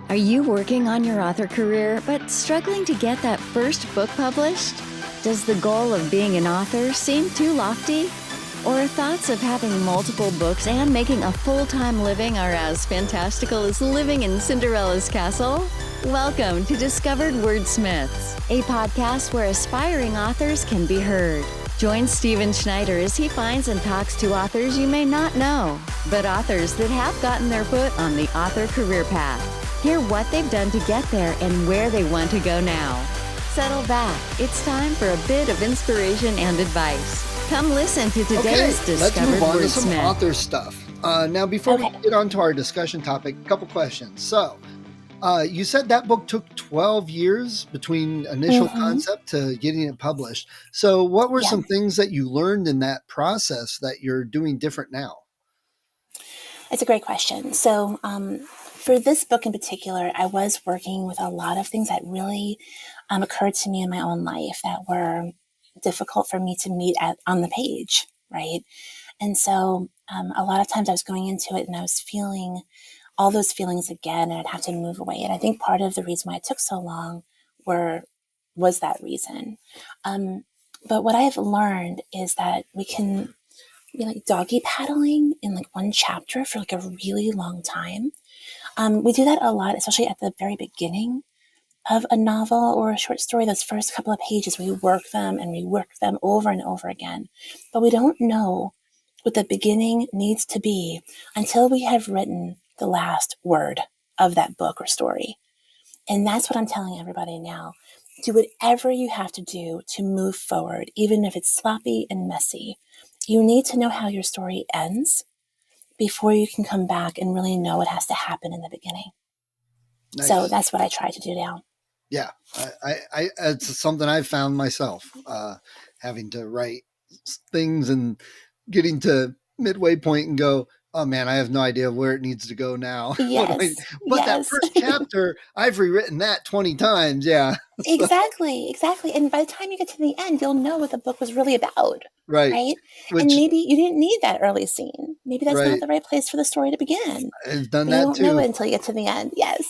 Are you working on your author career but struggling to get that first book published? Does the goal of being an author seem too lofty? Or thoughts of having multiple books and making a full-time living are as fantastical as living in Cinderella's castle? Welcome to Discovered Wordsmiths, a podcast where aspiring authors can be heard. Join Stephen Schneider as he finds and talks to authors you may not know, but authors that have gotten their foot on the author career path. Hear what they've done to get there and where they want to go now. Settle back. It's time for a bit of inspiration and advice. Come listen to today's Discovered let's move on Wordsmith. to some author stuff. Now, before we get on to our discussion topic, a couple questions. So, you said that book took 12 years between initial concept to getting it published. So what were some things that you learned in that process that you're doing different now? It's a great question. So for this book in particular, I was working with a lot of things that really occurred to me in my own life that were difficult for me to meet on the page, right? And so a lot of times I was going into it and I was feeling all those feelings again, and I'd have to move away. And I think part of the reason why it took so long was that reason. But what I've learned is that we can be like doggy paddling in like one chapter for like a really long time. We do that a lot, especially at the very beginning of a novel or a short story. Those first couple of pages, we work them and rework them over and over again. But we don't know what the beginning needs to be until we have written the last word of that book or story. And that's what I'm telling everybody now. Do whatever you have to do to move forward, even if it's sloppy and messy. You need to know how your story ends before you can come back and really know what has to happen in the beginning. Nice. So that's what I try to do now. Yeah, I it's something I've found myself, having to write things and getting to midway point and go, oh man, I have no idea where it needs to go now. Yes. But that first chapter, I've rewritten that 20 times. Yeah. Exactly. And by the time you get to the end, you'll know what the book was really about. Right. And maybe you didn't need that early scene. Maybe that's not the right place for the story to begin. I've done that too. You won't know it until you get to the end. Yes.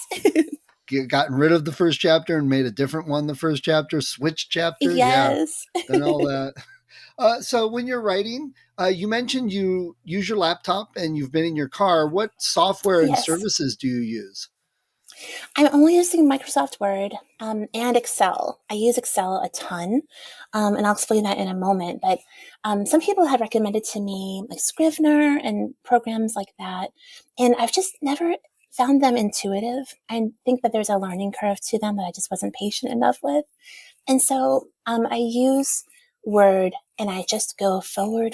Gotten rid of the first chapter and made a different one the first chapter, switched chapters. Yes. Yeah. Done all that. So when you're writing, you mentioned you use your laptop and you've been in your car. What software and services do you use? I'm only using Microsoft Word and Excel. I use Excel a ton, and I'll explain that in a moment. But some people have recommended to me like Scrivener and programs like that, and I've just never found them intuitive. I think that there's a learning curve to them that I just wasn't patient enough with. And so I use Word and I just go forward.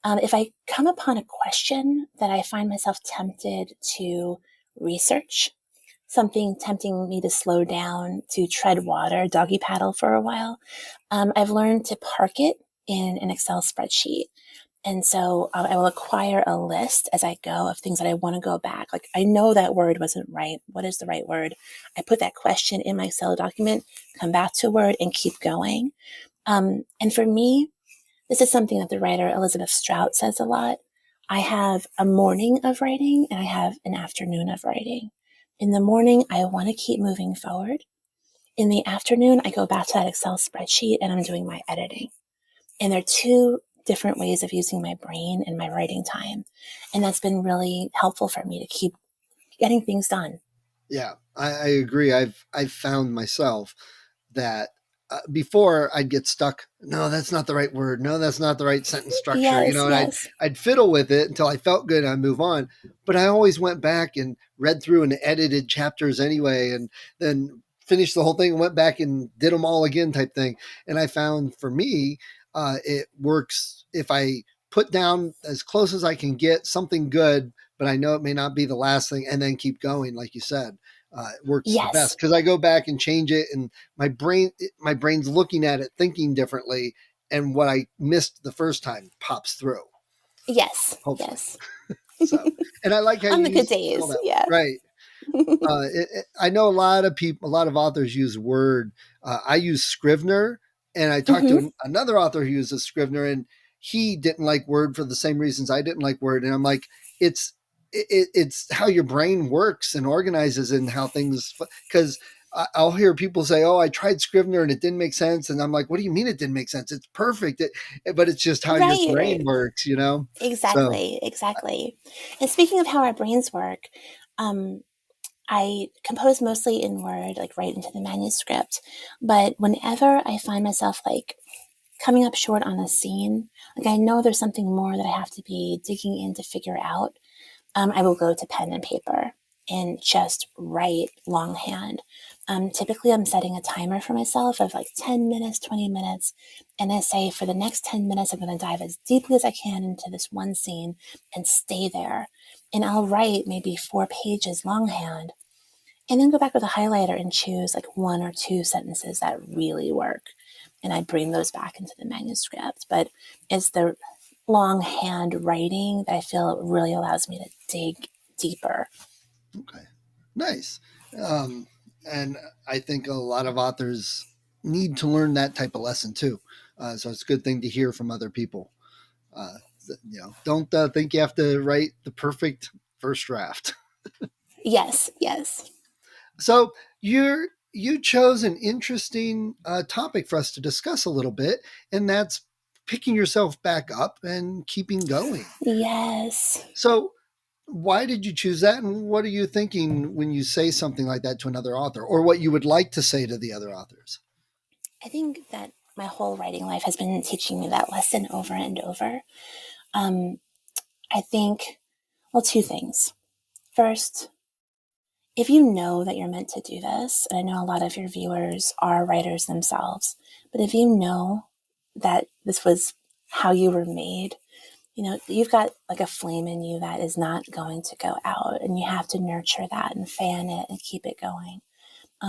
If I come upon a question that I find myself tempted to research, something tempting me to slow down, to tread water, doggy paddle for a while, I've learned to park it in an Excel spreadsheet. And so I will acquire a list as I go of things that I want to go back. Like, I know that word wasn't right. What is the right word? I put that question in my Excel document, come back to Word, and keep going. And for me, this is something that the writer Elizabeth Strout says a lot. I have a morning of writing and I have an afternoon of writing. In the morning, I want to keep moving forward. In the afternoon, I go back to that Excel spreadsheet and I'm doing my editing. And there are two different ways of using my brain and my writing time. And that's been really helpful for me to keep getting things done. Yeah, I agree. I've found myself that before I'd get stuck. No, that's not the right word. No, that's not the right sentence structure. And I'd fiddle with it until I felt good and I'd move on. But I always went back and read through and edited chapters anyway, and then finished the whole thing and went back and did them all again type thing. And I found for me, it works if I put down as close as I can get something good, but I know it may not be the last thing, and then keep going, like you said. It works the best because I go back and change it, and my brain's looking at it, thinking differently, and what I missed the first time pops through. Yes. Hopefully. Yes. So, and I like how on you the good days. Yeah. Right. I know a lot of authors use Word. I use Scrivener, and I talked to another author who uses Scrivener, and he didn't like Word for the same reasons I didn't like Word. And I'm like, it's it's how your brain works and organizes and how things, because I'll hear people say, oh, I tried Scrivener and it didn't make sense. And I'm like, what do you mean it didn't make sense? It's perfect. But it's just how your Right. brain works, So, Exactly. And speaking of how our brains work, um, I compose mostly in Word, like right into the manuscript. But whenever I find myself like coming up short on a scene, like I know there's something more that I have to be digging in to figure out, I will go to pen and paper and just write longhand. Typically, I'm setting a timer for myself of like 10 minutes, 20 minutes. And I say for the next 10 minutes, I'm going to dive as deeply as I can into this one scene and stay there. And I'll write maybe 4 pages longhand and then go back with a highlighter and choose like 1 or 2 sentences that really work. And I bring those back into the manuscript. But it's the longhand writing that I feel really allows me to dig deeper. Okay, nice. And I think a lot of authors need to learn that type of lesson too. So it's a good thing to hear from other people. Uh, don't think you have to write the perfect first draft. Yes. So you chose an interesting topic for us to discuss a little bit, and that's picking yourself back up and keeping going. Yes. So why did you choose that, and what are you thinking when you say something like that to another author, or what you would like to say to the other authors? I think that my whole writing life has been teaching me that lesson over and over. I think, well, 2 things. First, if you know that you're meant to do this, and I know a lot of your viewers are writers themselves, but if you know that this was how you were made, you've got like a flame in you that is not going to go out, and you have to nurture that and fan it and keep it going.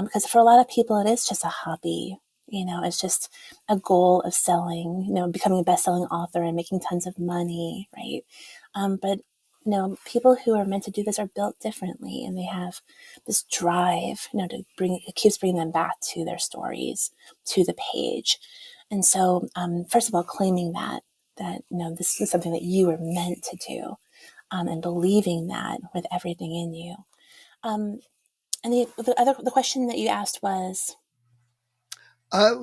Because for a lot of people, it is just a hobby. It's just a goal of selling, becoming a best-selling author and making tons of money, right? But people who are meant to do this are built differently, and they have this drive, to bring it keeps bringing them back to their stories, to the page. And so, first of all, claiming that this is something that you were meant to do, and believing that with everything in you. Um, and the question that you asked was, Uh,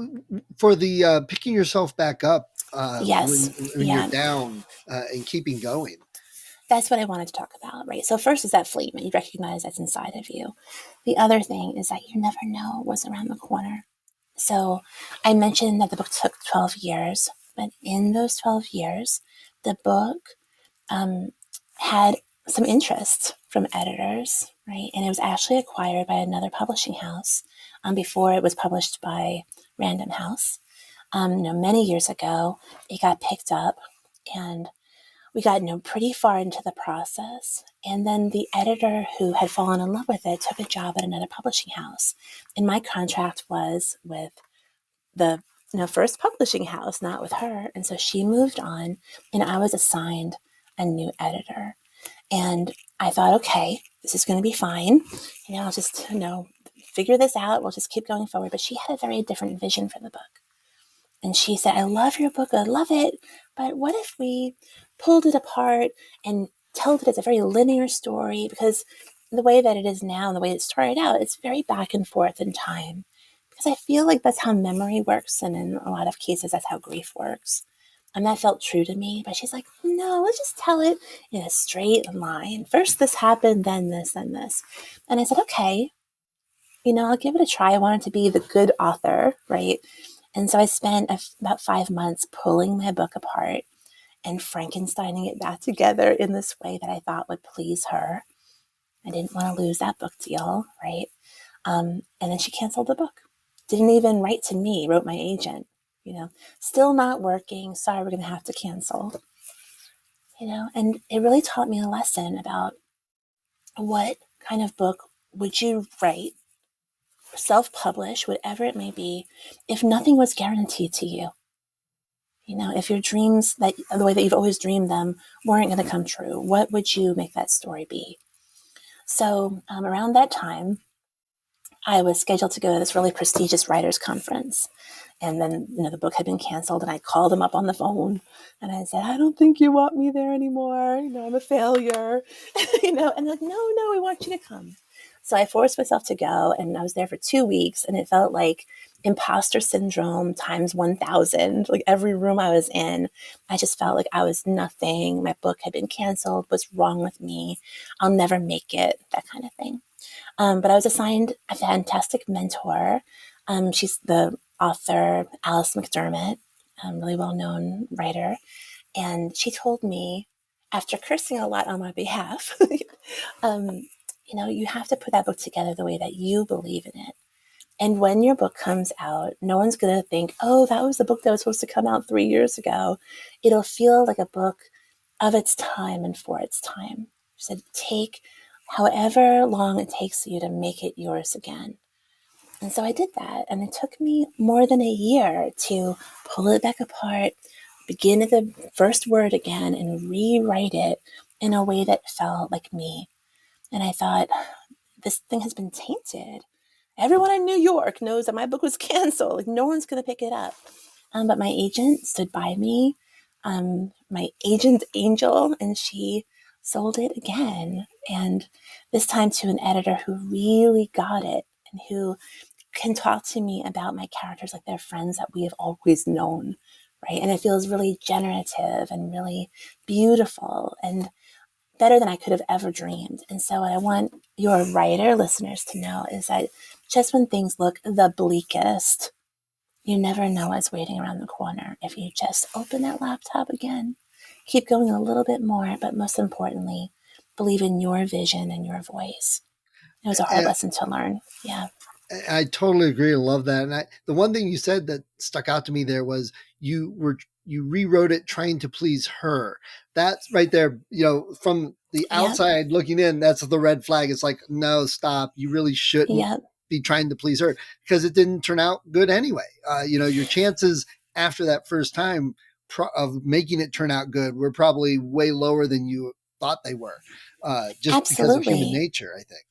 for the picking yourself back up yes, when you're yeah, down and keeping going. that's what I wanted to talk about, right? So first is that flame that you recognize that's inside of you. The other thing is that you never know what's around the corner. So I mentioned that the book took 12 years, but in those 12 years, the book had some interest from editors, right? And it was actually acquired by another publishing house before it was published by Random House. Many years ago, it got picked up, and we got pretty far into the process. And then the editor who had fallen in love with it took a job at another publishing house. And my contract was with the first publishing house, not with her. And so she moved on, and I was assigned a new editor. And I thought, okay, this is going to be fine. I'll just, figure this out. We'll just keep going forward. But she had a very different vision for the book. And she said, I love your book. I love it. But what if we pulled it apart and told it as a very linear story? Because the way that it is now and the way it started out, it's very back and forth in time. Because I feel like that's how memory works. And in a lot of cases, that's how grief works. And that felt true to me. But she's like, no, let's just tell it in a straight line. First this happened, then this, then this. And I said, okay, I'll give it a try. I wanted to be the good author, right? And so I spent about 5 months pulling my book apart and Frankensteining it back together in this way that I thought would please her. I didn't want to lose that book deal, right? And then she canceled the book. Didn't even write to me, wrote my agent, still not working. Sorry, we're going to have to cancel. And it really taught me a lesson about what kind of book would you write, self-publish, whatever it may be, if nothing was guaranteed to you. If your dreams, that the way that you've always dreamed them, weren't going to come true, what would you make that story be? So around that time, I was scheduled to go to this really prestigious writers conference. And then, the book had been canceled, and I called them up on the phone and I said, I don't think you want me there anymore. I'm a failure, and they're like, no, we want you to come. So I forced myself to go, and I was there for 2 weeks, and it felt like imposter syndrome times 1,000. Like every room I was in, I just felt like I was nothing. My book had been canceled. What's wrong with me? I'll never make it, that kind of thing. But I was assigned a fantastic mentor. She's the author, Alice McDermott, a really well-known writer. And she told me, after cursing a lot on my behalf, you have to put that book together the way that you believe in it. And when your book comes out, no one's going to think, oh, that was the book that was supposed to come out 3 years ago. It'll feel like a book of its time and for its time. She said, take however long it takes you to make it yours again. And so I did that. And it took me more than a year to pull it back apart, begin at the first word again, and rewrite it in a way that felt like me. And I thought, this thing has been tainted. Everyone in New York knows that my book was canceled. Like, no one's going to pick it up. But my agent stood by me, my agent Angel, and she sold it again. And this time to an editor who really got it and who can talk to me about my characters like they're friends that we have always known, right? And it feels really generative and really beautiful and better than I could have ever dreamed. And so what I want your writer listeners to know is that just when things look the bleakest, you never know what's waiting around the corner if you just open that laptop again, keep going a little bit more, but most importantly, believe in your vision and your voice. It was a hard lesson to learn. Yeah. I totally agree and love that. And the one thing you said that stuck out to me there was you rewrote it trying to please her. That's right there, from the outside looking in, that's the red flag. It's like, no, stop. You really shouldn't be trying to please her, because it didn't turn out good anyway. Your chances after that first time of making it turn out good were probably way lower than you thought they were, just because of human nature, I think.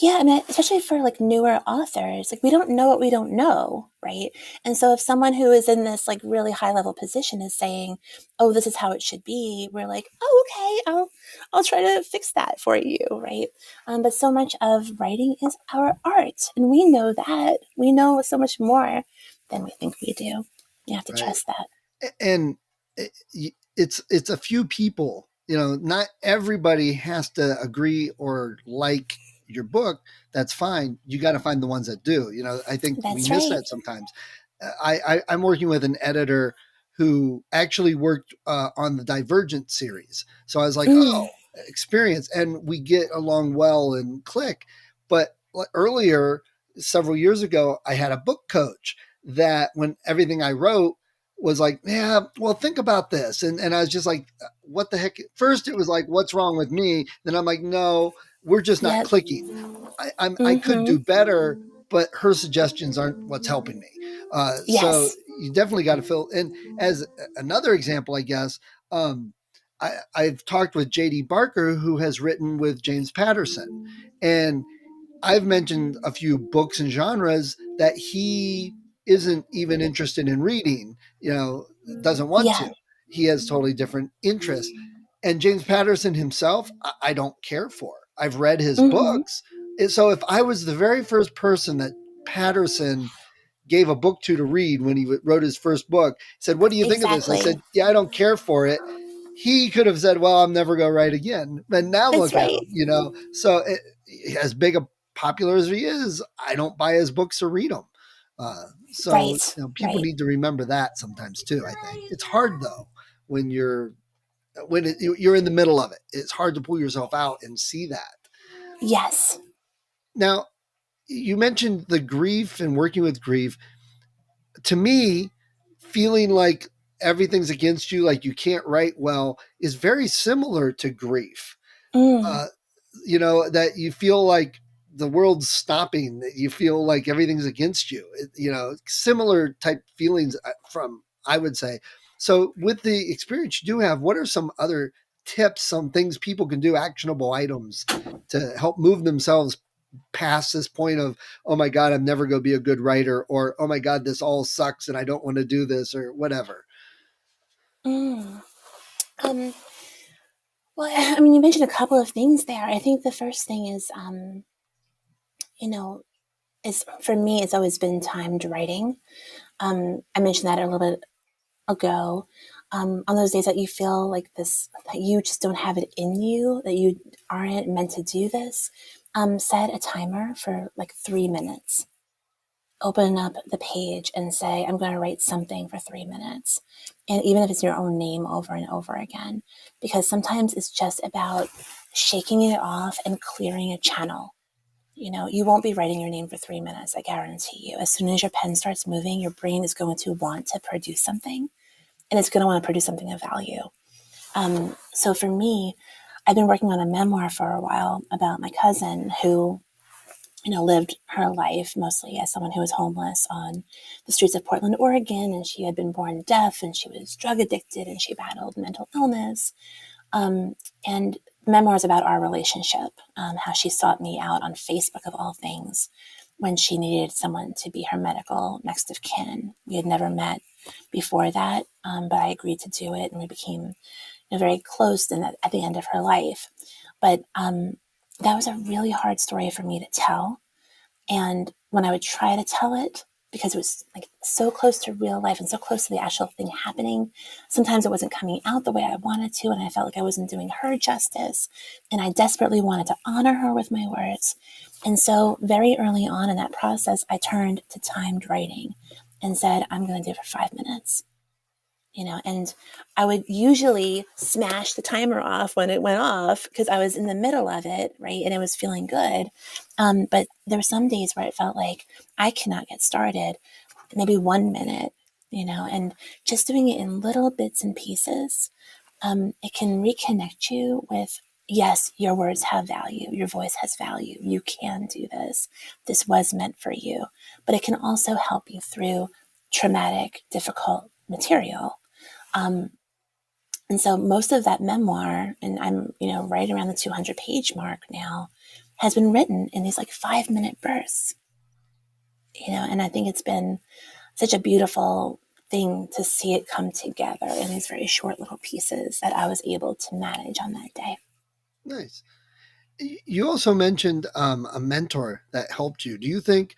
Yeah, I mean, especially for like newer authors, like we don't know what we don't know, right? And so if someone who is in this like really high level position is saying, "Oh, this is how it should be," we're like, "Oh, okay, I'll try to fix that for you," right? But so much of writing is our art, and we know that. We know so much more than we think we do. You have to trust that. And it's a few people. Not everybody has to agree or like your book. That's fine. You got to find the ones that do. I think we miss that sometimes. I'm working with an editor who actually worked on the Divergent series. So I was like, oh, experience. And we get along well and click. But earlier, several years ago, I had a book coach that when everything I wrote was like, yeah, well, think about this. And I was just like, what the heck? First, it was like, what's wrong with me? Then I'm like, no, we're just not clicking. I could do better, but her suggestions aren't what's helping me. So you definitely got to fill. And as another example, I guess, I've talked with J.D. Barker, who has written with James Patterson. And I've mentioned a few books and genres that he isn't even interested in reading, doesn't want to. He has totally different interests. And James Patterson himself, I don't care for. I've read his books. And so if I was the very first person that Patterson gave a book to read when he wrote his first book, said, what do you think of this? I said, yeah, I don't care for it. He could have said, well, I'm never going to write again. But now look at him, So as big a popular as he is, I don't buy his books or read them. People need to remember that sometimes too. I think it's hard though when you're in the middle of it. It's hard to pull yourself out and see that. Yes. Now, you mentioned the grief and working with grief. To me, feeling like everything's against you, like you can't write well, is very similar to grief. That you feel like the world's stopping, that you feel like everything's against you, similar type feelings from, I would say. So with the experience you do have, what are some other tips, some things people can do, actionable items to help move themselves past this point of, oh my God, I'm never going to be a good writer, or, oh my God, this all sucks and I don't want to do this, or whatever? Mm. Well, I mean, you mentioned a couple of things there. I think the first thing is, is for me, it's always been timed writing. I mentioned that a little bit ago. On those days that you feel like this, that you just don't have it in you, that you aren't meant to do this, set a timer for like 3 minutes. Open up the page and say, I'm going to write something for 3 minutes. And even if it's your own name over and over again, because sometimes it's just about shaking it off and clearing a channel. You won't be writing your name for 3 minutes, I guarantee you. As soon as your pen starts moving, your brain is going to want to produce something, and it's going to want to produce something of value. So for me, I've been working on a memoir for a while about my cousin who lived her life mostly as someone who was homeless on the streets of Portland, Oregon, and she had been born deaf, and she was drug addicted, and she battled mental illness. And memoirs about our relationship, how she sought me out on Facebook of all things when she needed someone to be her medical next of kin. We had never met before that, but I agreed to do it, and we became very close at the end of her life. But that was a really hard story for me to tell. And when I would try to tell it, because it was like so close to real life and so close to the actual thing happening, sometimes it wasn't coming out the way I wanted to, and I felt like I wasn't doing her justice. And I desperately wanted to honor her with my words. And so very early on in that process, I turned to timed writing and said, I'm going to do it for 5 minutes. And I would usually smash the timer off when it went off because I was in the middle of it, right? And it was feeling good. But there were some days where it felt like I cannot get started, maybe 1 minute, and just doing it in little bits and pieces. It can reconnect you with, yes, your words have value. Your voice has value. You can do this. This was meant for you. But it can also help you through traumatic, difficult material. And so most of that memoir, and I'm, right around the 200-page mark now, has been written in these like 5-minute bursts, and I think it's been such a beautiful thing to see it come together in these very short little pieces that I was able to manage on that day. Nice. You also mentioned a mentor that helped you. Do you think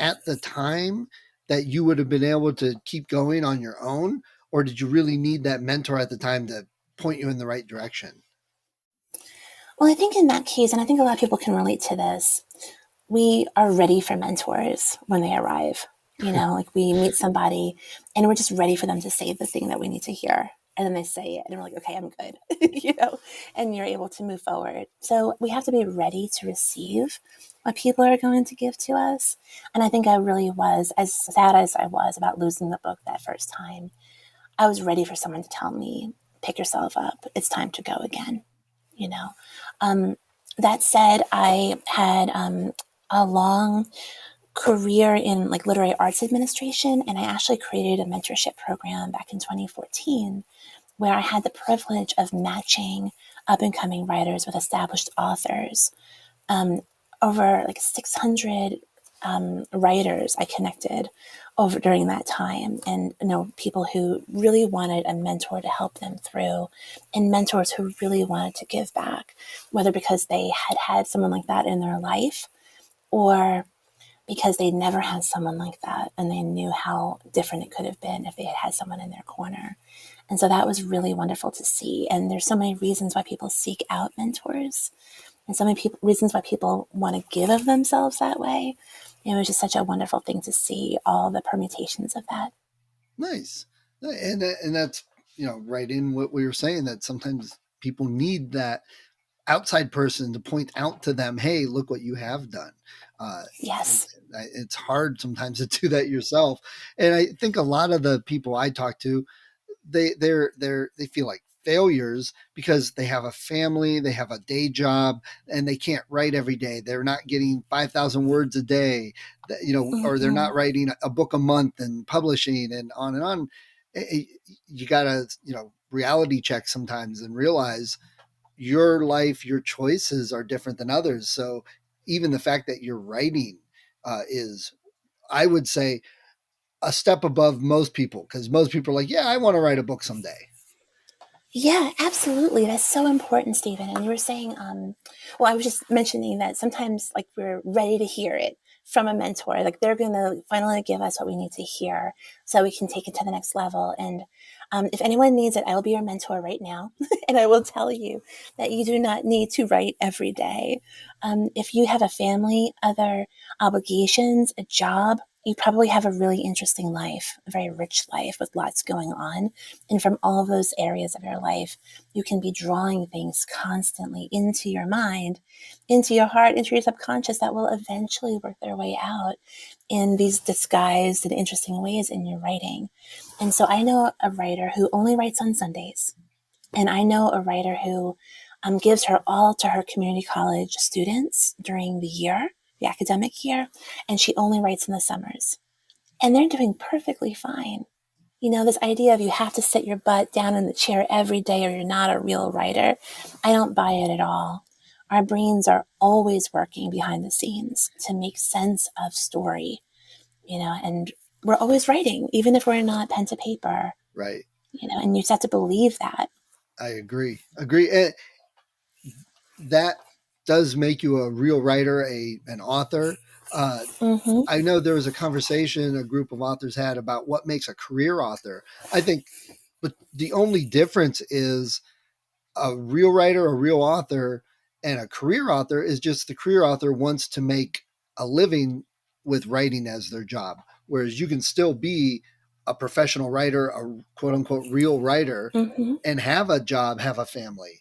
at the time that you would have been able to keep going on your own, or did you really need that mentor at the time to point you in the right direction? Well, I think in that case, and I think a lot of people can relate to this, we are ready for mentors when they arrive. Like we meet somebody and we're just ready for them to say the thing that we need to hear. And then they say it and we're like, okay, I'm good, and you're able to move forward. So we have to be ready to receive what people are going to give to us. And I think I really was, as sad as I was about losing the book that first time, I was ready for someone to tell me, pick yourself up. It's time to go again. you know. That said, I had a long career in like literary arts administration, and I actually created a mentorship program back in 2014 where I had the privilege of matching up and coming writers with established authors. Over like 600 writers I connected over during that time, and people who really wanted a mentor to help them through, and mentors who really wanted to give back, whether because they had had someone like that in their life or because they never had someone like that and they knew how different it could have been if they had had someone in their corner. And so that was really wonderful to see. And there's so many reasons why people seek out mentors, and so many reasons why people want to give of themselves that way. It was just such a wonderful thing to see all the permutations of that. Nice. And that's, right in what we were saying, that sometimes people need that outside person to point out to them, hey, look what you have done. Yes. It's hard sometimes to do that yourself. And I think a lot of the people I talk to, they feel like failures because they have a family, they have a day job, and they can't write every day. They're not getting 5,000 words a day, or they're not writing a book a month and publishing and on and on. You gotta, reality check sometimes and realize your life, your choices are different than others. So even the fact that you're writing is, I would say, a step above most people, because most people are like, yeah, I want to write a book someday. Yeah, absolutely. That's so important, Stephen. And you were saying, well, I was just mentioning that sometimes like we're ready to hear it from a mentor. Like they're going to finally give us what we need to hear so we can take it to the next level. And if anyone needs it, I will be your mentor right now. And I will tell you that you do not need to write every day. If you have a family, other obligations, a job, you probably have a really interesting life, a very rich life with lots going on. And from all of those areas of your life, you can be drawing things constantly into your mind, into your heart, into your subconscious that will eventually work their way out in these disguised and interesting ways in your writing. And so I know a writer who only writes on Sundays. And I know a writer who gives her all to her community college students during the year, the academic year, and she only writes in the summers. And they're doing perfectly fine. You know, this idea of you have to sit your butt down in the chair every day or you're not a real writer, I don't buy it at all. Our brains are always working behind the scenes to make sense of story, you know, and we're always writing, even if we're not pen to paper. Right. You know, and you just have to believe that. I agree. And that does make you a real writer, an author. I know there was a conversation a group of authors had about what makes a career author. I think, but the only difference is a real writer, a real author, and a career author is just the career author wants to make a living with writing as their job. Whereas you can still be a professional writer, a quote unquote real writer, and have a job, have a family.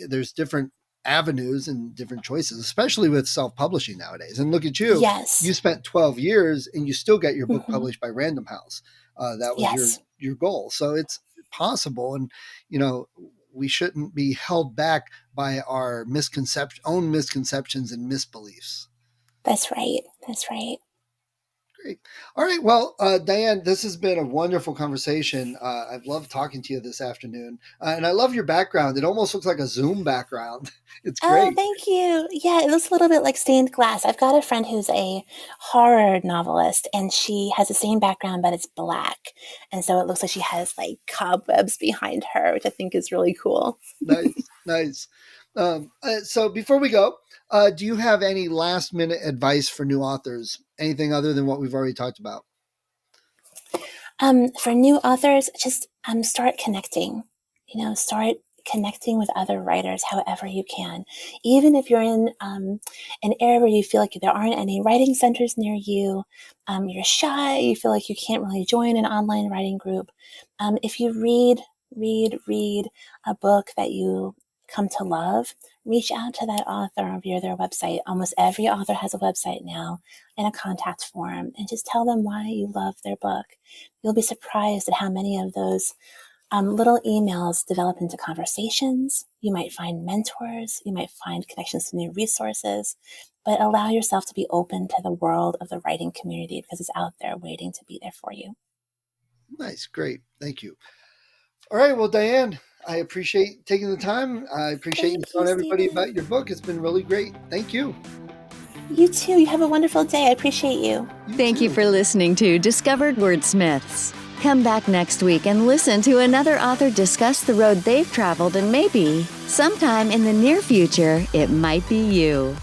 There's different avenues and different choices, especially with self-publishing nowadays. And look at you. Yes. You spent 12 years and you still get your book published by Random House. That was your goal. So it's possible. And, you know, we shouldn't be held back by our own misconceptions and misbeliefs. That's right. That's right. Great. All right. Well, Diane, this has been a wonderful conversation. I've loved talking to you this afternoon. And I love your background. It almost looks like a Zoom background. It's great. Oh, thank you. Yeah, it looks a little bit like stained glass. I've got a friend who's a horror novelist, and she has the same background, but it's black. And so it looks like she has like cobwebs behind her, which I think is really cool. Nice. So before we go, do you have any last minute advice for new authors? Anything other than what we've already talked about? For new authors, just start connecting. You know, start connecting with other writers however you can. Even if you're in an area where you feel like there aren't any writing centers near you, you're shy, you feel like you can't really join an online writing group. If you read a book that you come to love, reach out to that author via their website. Almost every author has a website now and a contact form, and just tell them why you love their book. You'll be surprised at how many of those little emails develop into conversations. You might find mentors, you might find connections to new resources, but allow yourself to be open to the world of the writing community because it's out there waiting to be there for you. Nice. Great. Thank you. All right. Well, Diane, I appreciate taking the time. I appreciate you telling everybody about your book. It's been really great. Thank you. You too. You have a wonderful day. I appreciate you. Thank you for listening to Discovered Wordsmiths. Come back next week and listen to another author discuss the road they've traveled, and maybe, sometime in the near future, it might be you.